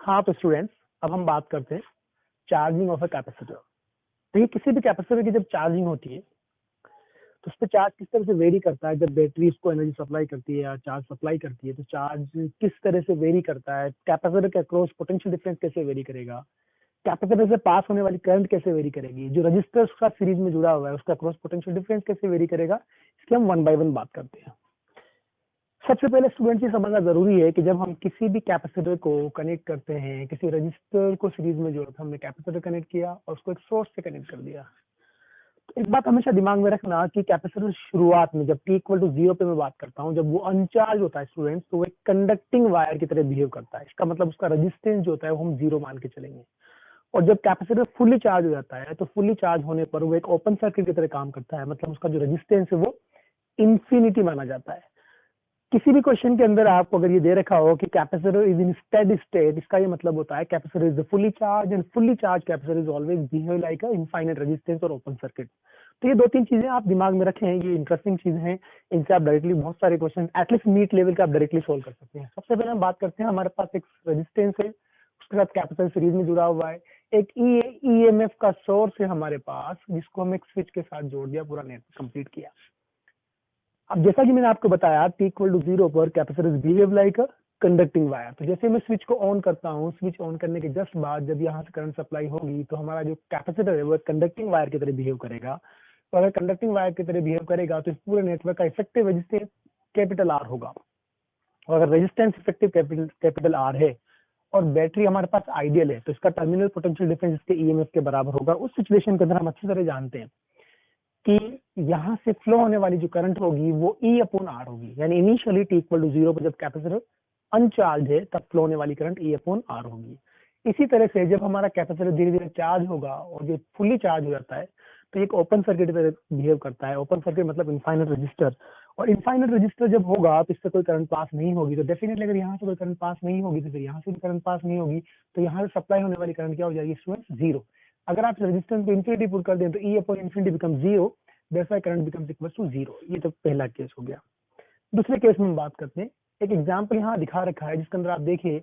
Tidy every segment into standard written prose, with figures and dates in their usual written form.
हाँ तो स्टूडेंट्स, अब हम बात करते हैं चार्जिंग ऑफ अ कैपेसिटर। तो ये किसी भी कैपेसिटर की जब चार्जिंग होती है तो उस पर चार्ज किस तरह से वेरी करता है। जब बैटरी इसको एनर्जी सप्लाई करती है या चार्ज सप्लाई करती है तो चार्ज किस तरह से वेरी करता है, कैपेसिटर के अक्रॉस पोटेंशियल डिफरेंस कैसे वेरी करेगा, कैपेसिटर से पास होने वाली करंट कैसे वेरी करेगी, जो रजिस्टर उसका सीरीज में जुड़ा हुआ है उसका क्रॉस पोटेंशियल डिफरेंस कैसे वेरी करेगा, इसकी हम वन बाय वन बात करते हैं। सबसे पहले स्टूडेंट ये समझना जरूरी है कि जब हम किसी भी कैपेसिटर को कनेक्ट करते हैं, किसी रजिस्टर को सीरीज में जोड़कर हमने कैपेसिटर कनेक्ट किया और उसको एक सोर्स से कनेक्ट कर दिया। तो एक बात हमेशा दिमाग में रखना कि कैपेसिटर शुरुआत में जब t इक्वल टू 0 पे मैं बात करता हूँ, जब वो अनचार्ज होता है स्टूडेंट्स, तो वो एक कंडक्टिंग वायर की तरह बिहेव करता है। इसका मतलब उसका रेजिस्टेंस जो होता है वो हम 0 मान के चलेंगे। और जब कैपेसिटर फुली चार्ज हो जाता है तो फुली चार्ज होने पर वो एक ओपन सर्किट की तरह काम करता है, मतलब उसका जो रेजिस्टेंस है वो इंफिनिटी माना जाता है। किसी भी क्वेश्चन के अंदर आपको अगर ये दे रखा हो कि capacitor is in steady state, इसका ये मतलब होता है capacitor is fully charge and fully charge capacitor is always behave like a infinite resistance और ओपन सर्किट। तो ये दो तीन चीजें आप दिमाग में रखें, ये इंटरेस्टिंग चीजें हैं, इनसे आप डायरेक्टली बहुत सारे क्वेश्चन एटलीस्ट नीट लेवल के आप डायरेक्टली सोल्व कर सकते हैं। सबसे पहले हम बात करते हैं, हमारे पास एक रेजिस्टेंस है, उसके साथ कैपेसिटर सीरीज में जुड़ा हुआ है, एक ईएमएफ का सोर्स है हमारे पास जिसको हम एक स्विच के साथ जोड़ दिया, पूरा नेट कंप्लीट किया। अब जैसा कि मैंने आपको बताया t इक्वल टू 0 पर capacitor behave like a conducting wire. तो जैसे मैं स्विच को ऑन करता हूँ, स्विच ऑन करने के जस्ट बाद जब यहाँ से करंट सप्लाई होगी तो हमारा जो कैपेसिटर है वो कंडक्टिंग वायर की तरह बिहेव करेगा। तो अगर कंडक्टिंग वायर की तरह बिहेव करेगा तो इस पूरे नेटवर्क का इफेक्टिव रेजिस्टेंस कैपिटल आर होगा। और अगर रेजिस्टेंस इफेक्टिव कैपिटल आर है और बैटरी हमारे पास आइडियल है तो इसका टर्मिनल पोटेंशियल डिफरेंस इसके ईएमएफ के बराबर होगा। उस सिचुएशन के अंदर हम अच्छी तरह जानते हैं कि यहाँ से फ्लो होने वाली जो करंट होगी वो E अपॉन आर होगी, यानी इनिशियली t इक्वल टू 0 पर जब कैपेसिटर अनचार्ज है तब फ्लो होने वाली करंट E अपॉन आर होगी। इसी तरह से जब हमारा कैपेसिटर धीरे धीरे चार्ज होगा और जो फुली चार्ज हो जाता है तो एक ओपन सर्किट तरह बिहेव करता है। ओपन सर्किट मतलब इनफाइनाइट रजिस्टर, और इनफाइनाइट रजिस्टर जब होगा तो इससे कोई करंट पास नहीं होगी। तो डेफिनेटली अगर यहाँ से कोई करंट पास नहीं होगी तो फिर यहाँ से भी करंट पास नहीं होगी, तो यहाँ से सप्लाई होने वाली करंट क्या हो जाएगी स्टूडेंट्स, जीरो। अगर आप रेजिस्टेंस को इंफिनिटी पुट कर दें तो E upon infinity become zero, that's why current becomes equal to zero. ये तो पहला केस हो गया। दूसरे केस में हम बात करते हैं, एक एग्जांपल यहाँ दिखा रखा है जिसके अंदर आप देखिए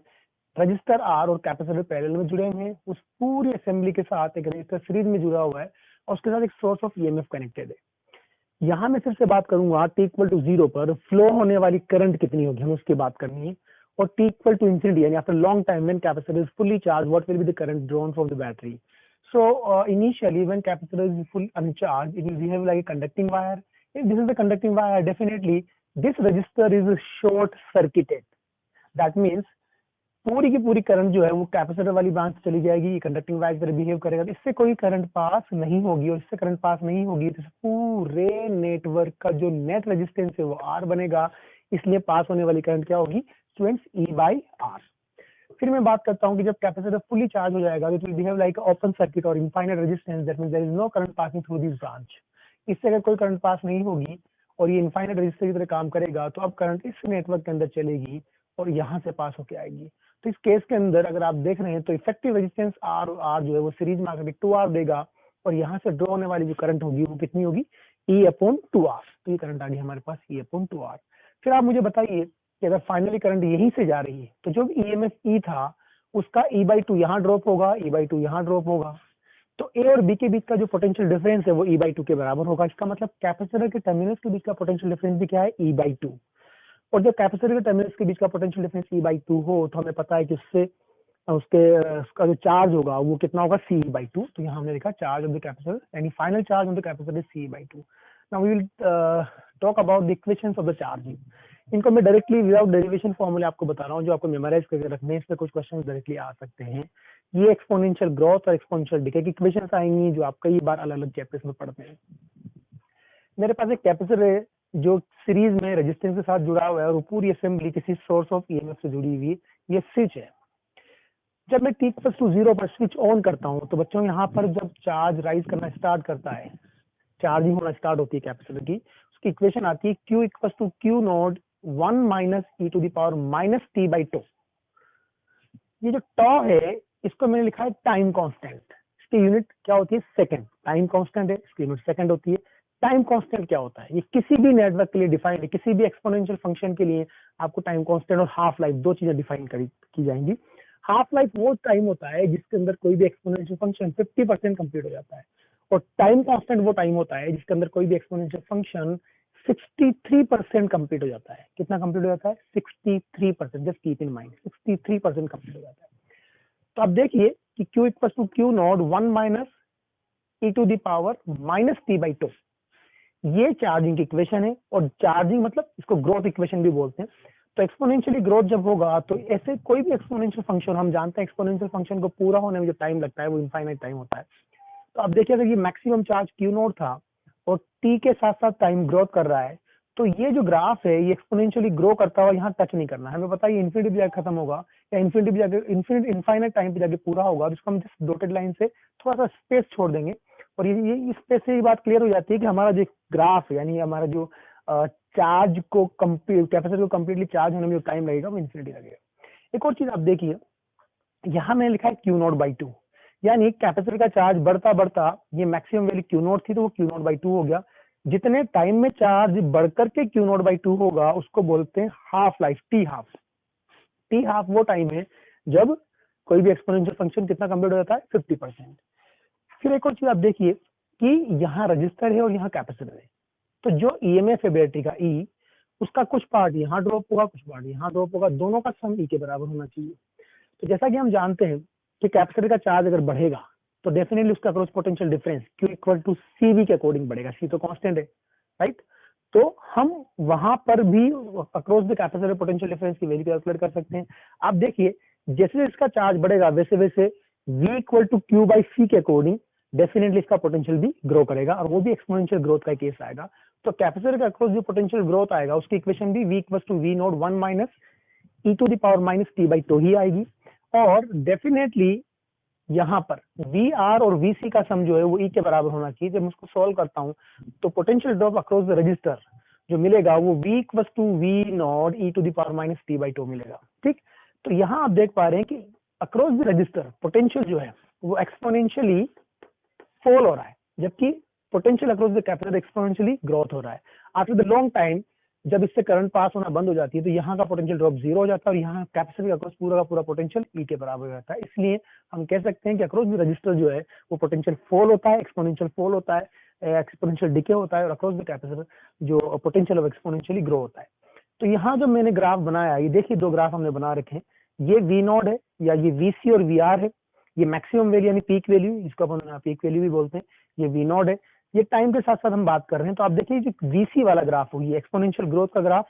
रजिस्टर आर और कैपेसिटर पैरेलल में जुड़े हुए हैं, उस पूरी असेंबली के साथ एक रजिस्टर सीरीज में जुड़ा हुआ है और उसके साथ एक सोर्स ऑफ ईएमएफ कनेक्टेड है। यहाँ मैं फिर से बात करूंगा t इक्वल टू 0 पर फ्लो होने वाली करंट कितनी होगी, हमें उसकी बात करनी है। और t इक्वल टू इंफिनिटी यानी after long time when capacitor is fully charge what will be the current drawn from the battery. So initially when capacitor is full uncharged, it will behave like a conducting wire. If this is the conducting wire, definitely this resistor is short circuited. That means पूरी की पूरी current जो है वो capacitor वाली branch चली जाएगी, conducting wire की तरह बिहेव करेगा, इससे कोई करंट पास नहीं होगी। और इससे करंट पास नहीं होगी तो पूरे नेटवर्क का जो नेट रेजिस्टेंस है वो आर बनेगा, इसलिए पास होने वाली करंट क्या होगी स्टूडेंट्स, ई बाई आर। फिर मैं बात करता हूं कि जब कैपेसिटर फुली चार्ज हो जाएगा तो it will behave like open circuit और infinite resistance, that means there is no current passing through this branch. इससे अगर कोई करंट पास नहीं होगी और ये इनफाइनाइट रेजिस्टर की तरह काम करेगा तो अब करंट इस नेटवर्क के अंदर चलेगी और यहाँ से पास होके आएगी। तो इस केस के अंदर अगर आप देख रहे हैं तो इफेक्टिव रेजिस्टेंस आर जो है वो सीरीज में आकर 2R देगा और यहाँ से ड्रॉ होने वाली जो करंट होगी वो कितनी होगी, E अपॉन 2R। तो ये करंट आ गई हमारे पास E अपॉन 2R। फिर आप मुझे बताइए कि अगर फाइनली करंट यहीं से जा रही है तो जो ईएमएफ E था उसका E/2 यहाँ ड्रॉप होगा, E/2 यहाँ ड्रॉप होगा, तो A और B के बीच का जो पोटेंशियल डिफरेंस है वो E/2 के बराबर होगा। इसका मतलब कैपेसिटर के टर्मिनल्स के बीच का पोटेंशियल डिफरेंस भी क्या है, E/2। और जब कैपेसिटर के टर्मिनल्स के बीच का पोटेंशियल डिफरेंस E/2 हो तो हमें पता है कि उससे उसका जो चार्ज होगा वो कितना होगा, C/2। तो यहाँ हमने लिखा चार्ज ऑफ द कैपेसिटर यानी final charge of the capacitor is C/2। Now we will talk about the equations of the charging. इनको मैं डायरेक्टली विदाउट डेरिवेशन फॉर्मूले आपको बता रहा हूँ जो आपको मेमोराइज करके रखने, इस पे कुछ क्वेश्चन डायरेक्टली आ सकते हैं। ये एक्सपोनेंशियल ग्रोथ और एक्सपोनेंशियल डिके की इक्वेशंस आएंगी जो आप कई बार अलग अलग चैप्टर्स में पढ़ते हैं। मेरे पास एक कैपेसिटर है जो सीरीज में रेजिस्टेंस के साथ जुड़ा हुआ है और पूरी असेंबली किसी सोर्स ऑफ ईएमएफ से जुड़ी हुई, ये स्विच है। जब मैं t इक्वल टू 0 पर स्विच ऑन करता हूँ तो बच्चों यहाँ पर जब चार्ज राइज करना स्टार्ट करता है, चार्जिंग होना स्टार्ट होती है कैपेसिटर की, उसकी इक्वेशन आती है Q equal to Q nought 1 minus e to the power minus t by two. ये जो टॉ है इसको मैंने लिखा है टाइम कांस्टेंट, इसकी यूनिट क्या होती है, सेकंड। टाइम कांस्टेंट है, इसकी यूनिट सेकंड होती है। टाइम कांस्टेंट क्या होता है, ये किसी भी नेटवर्क के लिए डिफाइंड है, किसी भी एक्सपोनेंशियल फंक्शन के लिए आपको टाइम कांस्टेंट और हाफ लाइफ दो चीजें डिफाइन की जाएंगी। हाफ लाइफ वो टाइम होता है जिसके अंदर कोई भी एक्सपोनेंशियल फंक्शन 50% कंप्लीट हो जाता है, और टाइम कांस्टेंट वो टाइम होता है जिसके अंदर कोई भी एक्सपोनेंशियल फंक्शन 63% कंप्लीट हो जाता है। कितना कंप्लीट हो जाता है? 63%। Just keep in mind 63% complete हो जाता है। तो आप देखिए कि Q equal to Q nought 1 minus e to the power minus t by 2, ये चार्जिंग की इक्वेशन है। और चार्जिंग मतलब इसको ग्रोथ इक्वेशन भी बोलते हैं। तो एक्सपोनेंशियली ग्रोथ जब होगा तो ऐसे कोई भी एक्सपोनेंशियल फंक्शन, हम जानते हैं एक्सपोनेंशियल फंक्शन को पूरा होने में जो टाइम लगता है वो इनफाइनाइट टाइम होता है। तो आप देखिए अगर ये मैक्सिमम चार्ज Q नोट था और t के साथ साथ टाइम ग्रोथ कर रहा है, तो ये जो ग्राफ है ये एक्सपोनेंशियली ग्रो करता हुआ यहाँ टच नहीं करना है। हमें पता है ये इन्फिनिटी पे जाके खत्म होगा या इन्फिनिटी पे जाके इनफाइनाइट टाइम पे जाके पूरा होगा। तो इसको हम जस्ट डॉटेड लाइन से थोड़ा सा स्पेस छोड़ देंगे, और ये इस स्पेस से ये बात क्लियर हो जाती है कि हमारा जो ग्राफ है, यानी हमारा जो चार्ज को कैपेसिटर को कंप्लीटली चार्ज होने में जो टाइम लगेगा वो इन्फिनिटी लगेगा। एक और चीज आप देखिए, यहाँ मैंने लिखा है Q नोट बाई 2, यानी कैपेसिटर का चार्ज बढ़ता बढ़ता ये मैक्सिमम वैल्यू Q नोट थी तो वो Q नोट बाई 2 हो गया। जितने टाइम में चार्ज बढ़कर के Q नोट बाई 2 होगा उसको बोलते हैं half life, T half. T half वो टाइम है जब कोई भी एक्सपोनेंशियल फंक्शन कितना कंप्लीट हो जाता है? 50%। फिर एक और चीज आप देखिए कि यहाँ रजिस्टर है और यहाँ कैपेसिटर है, तो जो ईएमएफ है बैटरी का ई, उसका कुछ पार्ट यहाँ ड्रॉप होगा, कुछ पार्ट यहाँ ड्रॉप होगा, दोनों का सम ई के बराबर होना चाहिए। तो जैसा कि हम जानते हैं कि कैपेसिटर का चार्ज अगर बढ़ेगा तो डेफिनेटली उसका across potential difference Q equal to CV के अकॉर्डिंग बढ़ेगा। C तो कांस्टेंट है, राइट। तो हम वहां पर भी across the capacitor potential difference की वैल्यू कैलकुलेट कर सकते हैं। आप देखिए जैसे इसका चार्ज बढ़ेगा वैसे वैसे V equal to Q by C के अकॉर्डिंग डेफिनेटली इसका पोटेंशियल भी ग्रो करेगा, और वो भी एक्सपोनेंशियल ग्रोथ का केस आएगा। तो कैपेसिटर का अक्रॉस जो पोटेंशियल ग्रोथ आएगा उसकी इक्वेशन भी V equal to V nought 1 minus e to the power minus t by 2 ही आएगी। और डेफिनेटली यहाँ पर VR और VC का सम जो है वो E के बराबर होना चाहिए। जब मैं उसको सॉल्व करता हूँ तो potential drop across the resistor जो मिलेगा वो V equal to V nought e to the power minus t by 2 मिलेगा, ठीक। तो यहाँ आप देख पा रहे हैं कि अक्रॉस द रजिस्टर पोटेंशियल जो है वो एक्सपोनेंशियली फॉल हो रहा है, जबकि potential across the capacitor exponentially growth हो रहा है। आफ्टर द लॉन्ग टाइम जब इससे करंट पास होना बंद हो जाती है तो यहाँ का पोटेंशियल ड्रॉप जीरो हो जाता है और यहाँ कैपेसिटर का अक्रॉस पूरा का पूरा पोटेंशियल ई के बराबर हो जाता है। इसलिए हम कह सकते हैं कि अक्रॉस द रजिस्टर जो है वो पोटेंशियल फॉल होता है, एक्सपोनेंशियल फॉल होता है, एक्सपोनेंशियल डिके होता है, और अक्रॉस द कैपेसिटर जो पोटेंशियल ऑफ एक्सपोनेंशियली ग्रो होता है। तो यहाँ जो मैंने ग्राफ बनाया, ये देखिए दो ग्राफ हमने बना रखे हैं, ये V नॉट है या ये VC और VR है। ये मैक्सिमम वैल्यू यानी पीक वैल्यू, जिसको अपन पीक वैल्यू भी बोलते हैं, ये V नॉट है। ये टाइम के साथ साथ हम बात कर रहे हैं। तो आप देखिए जो VC वाला ग्राफ होगी एक्सपोनेंशियल ग्रोथ का graph,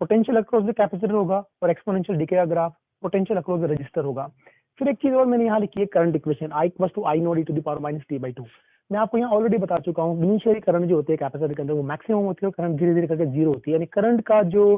potential across the capacitor होगा, और एक्सपोनेंशियल डिके का graph potential across the resistor होगा। फिर एक चीज और मैंने यहाँ लिखी है current equation, I equal to I nought e to the power minus t by 2। मैं आपको यहाँ ऑलरेडी बता चुका हूँ इनिशियली करंट जो होती है कैपेसिटर के अंदर वो मैक्सिमम होती है, करंट धीरे धीरे करके जीरो होती है। यानी करंट का जो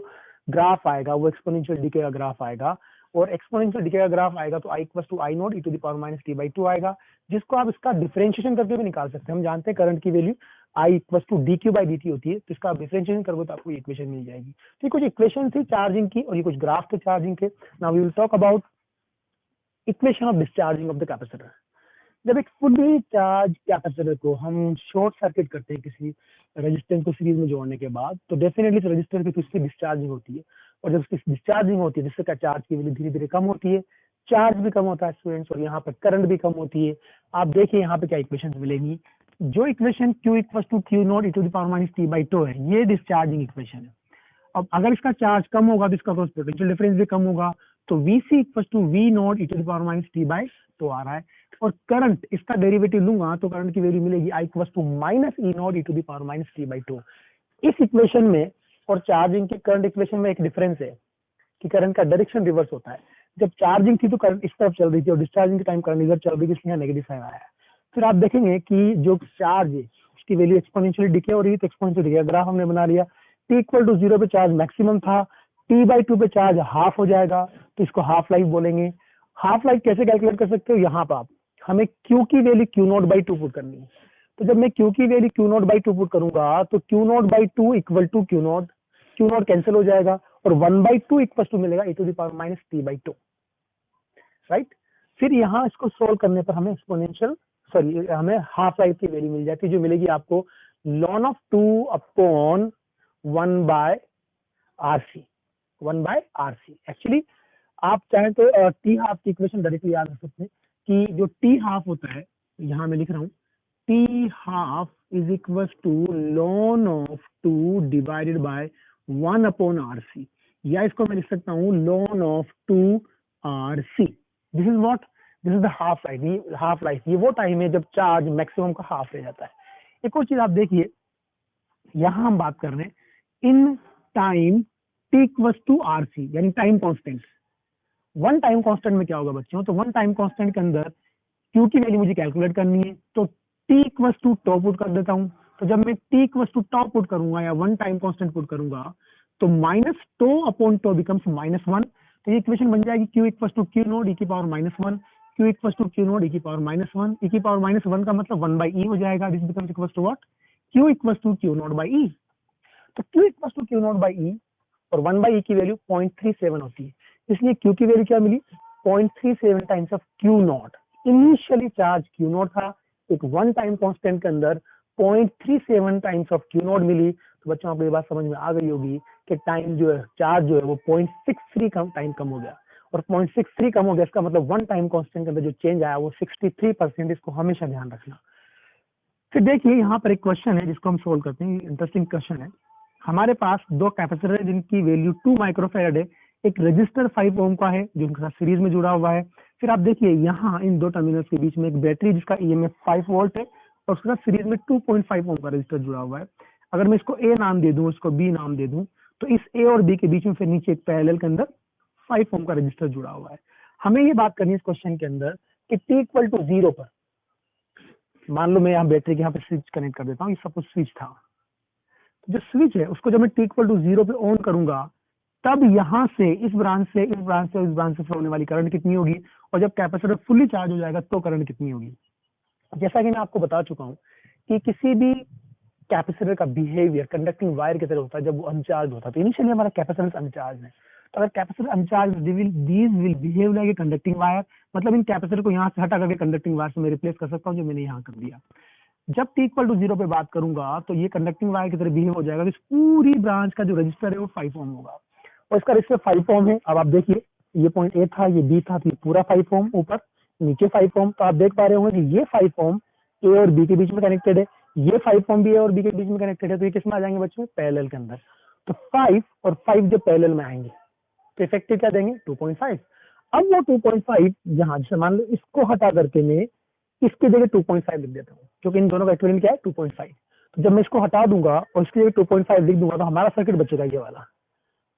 ग्राफ आएगा वो एक्सपोनेंशियल डिके का ग्राफ आएगा, और एक्सपोनेंशियल डिके का ग्राफ आएगा तो I equal to I nought e to the power minus t by 2 आएगा, जिसको आप इसका डिफरेंशिएशन करके भी निकाल सकते हैं। हम जानते हैं करंट की value I equal to dq by dt होती है, तो इसका डिफरेंशिएशन करोगे तो आपको इक्वेशन मिल जाएगी। तो ये कुछ इक्वेशन थी चार्जिंग की और ये कुछ ग्राफ थे चार्जिंग के। Now we will talk about equation of discharging of the capacitor. जब एक फुली चार्ज कैपेसिटर को हम शॉर्ट सर्किट करते हैं किसी रेजिस्टेंस को सीरीज में जोड़ने के बाद, तो डेफिनेटली रेजिस्टर की उसकी डिस्चार्जिंग होती है, और जब उसकी डिस्चार्जिंग होती है जिससे चार्ज की वैल्यू धीरे धीरे कम होती है, चार्ज भी कम होता है स्टूडेंट्स, और यहाँ पर करंट भी कम होती है। आप देखिए यहाँ पे क्या इक्वेशन मिलेगी। जो equation Q equal to Q nought e to the power minus t by 2 है, ये डिस्चार्जिंग इक्वेशन है। अब अगर इसका चार्ज कम होगा तो इसका पोटेंशियल डिफरेंस भी कम होगा, तो VC equal to V nought e to the power minus t by 2 आ रहा है। और करंट, इसका डेरिवेटिव लूंगा तो करंट की वैल्यू मिलेगी I equal to minus E nought e to the power minus t by 2। इस इक्वेशन में और चार्जिंग के करंट इक्वेशन में एक डिफरेंस है कि करंट का डायरेक्शन रिवर्स होता है। जब चार्जिंग थी तो करंट इस तरफ चल रही थी और डिस्चार्जिंग के टाइम करंट इधर चल रही थी, इसलिए नेगेटिव साइन आया है। फिर आप देखेंगे कि जो चार्ज है उसकी वैल्यू एक्सपोनेंशियली डिके हो रही है, तो एक्सपोनेंशियल डिके ग्राफ हमने बना लिया। t इक्वल टू 0 पे चार्ज मैक्सिमम था, t बाई 2 पे चार्ज हाफ हो जाएगा, तो इसको हाफ लाइफ बोलेंगे। हाफ लाइफ कैसे कैलकुलेट कर सकते हो, यहाँ पर आप हमें Q की वैल्यू Q नॉट बाई 2 पुट करनी है। तो जब मैं Q की वैल्यू Q नॉट बाई 2 पुट करूंगा तो Q nought by 2 equal to Q nought cancel हो जाएगा, और 1 बाई 2 इक्वल टू मिलेगा e to the power minus t by 2, right. फिर यहाँ इसको सोल्व करने पर हमें हमें हाफ लाइफ की वैल्यू मिल जाती है, जो मिलेगी आपको ln of 2 upon 1 by RC। Actually आप चाहें तो टी हाफ की इक्वेशन डायरेक्टली याद रख सकते हैं कि जो टी हाफ होता है, यहाँ मैं लिख रहा हूँ, T half is equal to ln of 2 divided by 1 upon RC, या इसको मैं लिख सकता हूँ ln of 2 RC। This is what, this is the half life. Half life ये वो टाइम है जब चार्ज मैक्सिमम का हाफ रह जाता है। एक और चीज आप देखिए, यहाँ हम बात कर रहे हैं in time T equal to RC, यानी time constant. One time constant में क्या होगा बच्चों, तो वन टाइम कांस्टेंट के अंदर क्यू की वैल्यू मुझे कैलकुलेट करनी है, तो T equal to tau put कर देता हूं। तो जब मैं T equal to tau put करूंगा या वन टाइम कांस्टेंट पुट करूंगा, तो minus tau upon tau becomes -1। तो ये इक्वेशन बन जाएगी Q equal to Q naught e की power -1, Q equal to Q naught e की पावर -1, ई की पावर -1 का मतलब 1/e हो जाएगा। This becomes equal to what, Q equal to Q naught by e. तो Q equal to Q naught by e और 1/e की वैल्यू 0.37 होती है, इसलिए क्यू की वैल्यू क्या मिली, 0.37 times of Q not. Initially charge Q not था, एक वन टाइम कांस्टेंट के अंदर 0.37 टाइम्स ऑफ क्यू नॉट मिली। तो बच्चों आपको ये बात समझ में आ गई होगी कि टाइम जो है, चार्ज जो है वो 0.63 टाइम कम हो गया, और 0.63 कम हो गया इसका मतलब वन टाइम कांस्टेंट के अंदर जो चेंज आया वो 63%। इसको हमेशा ध्यान रखना। फिर देखिए यहाँ पर एक क्वेश्चन है जिसको हम सोल्व करते हैं, इंटरेस्टिंग क्वेश्चन है। हमारे पास दो कैपेसिटर है जिनकी वैल्यू 2 माइक्रोफैराड है, एक रजिस्टर 5 ओम का है जो इनके साथ सीरीज में जुड़ा हुआ है। फिर आप देखिए यहाँ इन दो टर्मिनल्स के बीच में एक बैटरी जिसका ईएमएफ 5 वोल्ट है, और उसके साथ सीरीज में 2.5 ओम का रजिस्टर जुड़ा हुआ है। अगर मैं इसको ए नाम दे दूं, इसको बी नाम दे दूं, तो इस ए और बी के बीच में फिर नीचे एक पैरेलल के अंदर 5 ओम का रजिस्टर जुड़ा हुआ है। हमें ये बात करनी है इस क्वेश्चन के अंदर कि t इक्वल टू 0 पर, मान लो मैं यहाँ बैटरी के यहाँ पे स्विच कनेक्ट कर देता हूँ, ये सब कुछ स्विच था, जो स्विच है उसको जब मैं t इक्वल टू 0 पे ऑन करूंगा, तब यहाँ से इस ब्रांच से इस ब्रांच से इस ब्रांच से फ्लो होने वाली करंट कितनी होगी, और जब कैपेसिटर फुल्ली चार्ज हो जाएगा तो करंट कितनी होगी। जैसा कि मैं आपको बता चुका हूँ कि किसी भी कैपेसिटर का बिहेवियर कंडक्टिंग वायर की तरह होता है जब वो अनचार्ज होता है। तो इनिशियली हमारा कैपेसिटर अनचार्ज है, तो अगर capacitor अनचार्ज these will behave like a conducting wire, मतलब इन कैपेसिटर को यहाँ से हटा करके कंडक्टिंग वायर से मैं रिप्लेस कर सकता हूँ, जो मैंने यहाँ कर दिया। जब t इक्वल टू 0 पे बात करूंगा तो ये कंडक्टिंग वायर की तरह बिहेव हो जाएगा। इस पूरी ब्रांच का जो रजिस्टर है वो 5 ओम होगा, और इसका रजिस्टर 5 ओम है। अब आप देखिए ये पॉइंट ए था, ये बी था, तो ये पूरा 5 ओम, ऊपर नीचे 5 ओम। तो आप देख पा रहे होंगे कि ये 5 ओम ए और बी के बीच में कनेक्टेड है, ये 5 ओम बी ए और बी के बीच में कनेक्टेड है। तो ये किसमें आ जाएंगे बच्चों, पैरेलल के अंदर। तो 5 और 5 जब पैरेलल में आएंगे तो इफेक्टिव क्या देंगे, 2.5। अब वो 2.5 जहां, जैसे मान लो इसको हटा करके मैं इसकी जगह 2.5 लिख देता हूँ, क्योंकि इन दोनों का इक्विवेलेंट क्या है, 2.5। तो जब मैं इसको हटा दूंगा और इसकी जगह 2.5 लिख दूंगा तो हमारा सर्किट बचेगा ये वाला,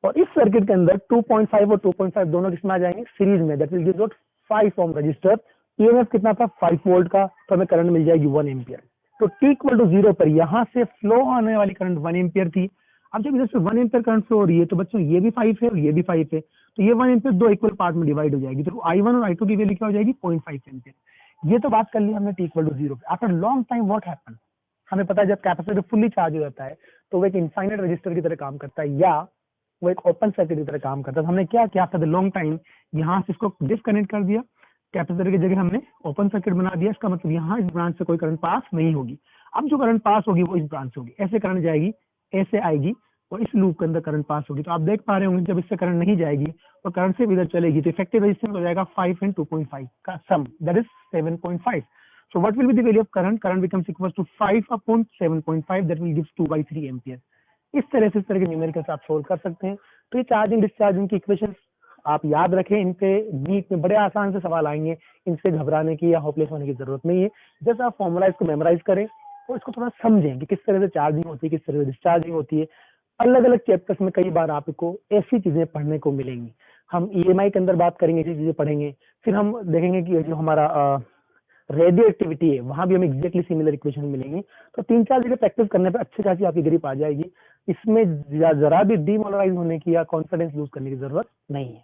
और इस सर्किट के अंदर 2.5 और 2.5 दोनों किसमें आ जाएंगे, सीरीज में। That will give out 5 ohm resistor. EMF कितना था, 5 वोल्ट का, तो हमें करंट मिल जाएगी 1 एम्पियर। तो t इक्वल टू 0 पर यहाँ से फ्लो होने वाली करंट 1 एम्पियर थी। अब जब इधर से 1 एम्पियर करंट फ्लो हो रही है तो बच्चों ये भी 5 है और ये भी 5 है, तो ये 1 एम्पियर दो इक्वल पार्ट में डिवाइड हो जाएगी। तो I1 और I2 की वैल्यू क्या हो जाएगी, 0.5 एम्पियर। ये तो बात कर ली हमने t इक्वल टू 0 पे। After long time what happen, हमें पता है जब कैपेसिटर फुल्ली चार्ज हो जाता है तो वो एक इनफाइनाइट रजिस्टर की तरह काम करता है, या वो एक ओपन सर्किट की तरह काम करता है। तो हमने क्या किया, आफ्टर द लॉन्ग टाइम यहाँ से इसको डिस्कनेक्ट कर दिया, कैपेसिटर की जगह हमने ओपन सर्किट बना दिया। इसका मतलब यहाँ इस ब्रांच से कोई करंट पास नहीं होगी। अब जो करंट पास होगी वो इस ब्रांच से होगी, ऐसे करंट जाएगी, ऐसे आएगी और इस लूप के अंदर करंट पास होगी। तो आप देख पा रहे होंगे जब इससे करंट नहीं जाएगी और करंट से इधर चलेगी तो इफेक्टिव रेजिस्टेंस हो जाएगा 5 and 2.5 का सम, that is 7.5। So what will be the value of current? Current becomes equal to 5 upon 7.5, that will give 2/3 ampere. इस तरह के न्यूमेरिकल्स आप सोल्व कर सकते हैं। तो ये चार्जिंग डिस्चार्जिंग की इक्वेशन आप याद रखें, इनसे नीट में बड़े आसान से सवाल आएंगे, इनसे घबराने की या होपलेस होने की जरूरत नहीं है। जैसे आप फॉर्मूला इसको मेमोराइज करें और इसको थोड़ा समझें कि किस तरह से चार्जिंग होती है, किस तरह से डिस्चार्जिंग होती है। अलग अलग चैप्टर्स में कई बार आपको ऐसी चीजें पढ़ने को मिलेंगी। हम ईएमआई के अंदर बात करेंगे, ऐसी चीजें पढ़ेंगे। फिर हम देखेंगे कि जो हमारा रेडियो एक्टिविटी है वहां भी हमें एग्जैक्टली सिमिलर इक्वेशन मिलेंगी। तो 3-4 जगह प्रैक्टिस करने पर अच्छी खासी आपकी ग्रिप आ जाएगी। इसमें जरा भी डीमोरलाइज होने की या कॉन्फिडेंस लूज करने की जरूरत नहीं है।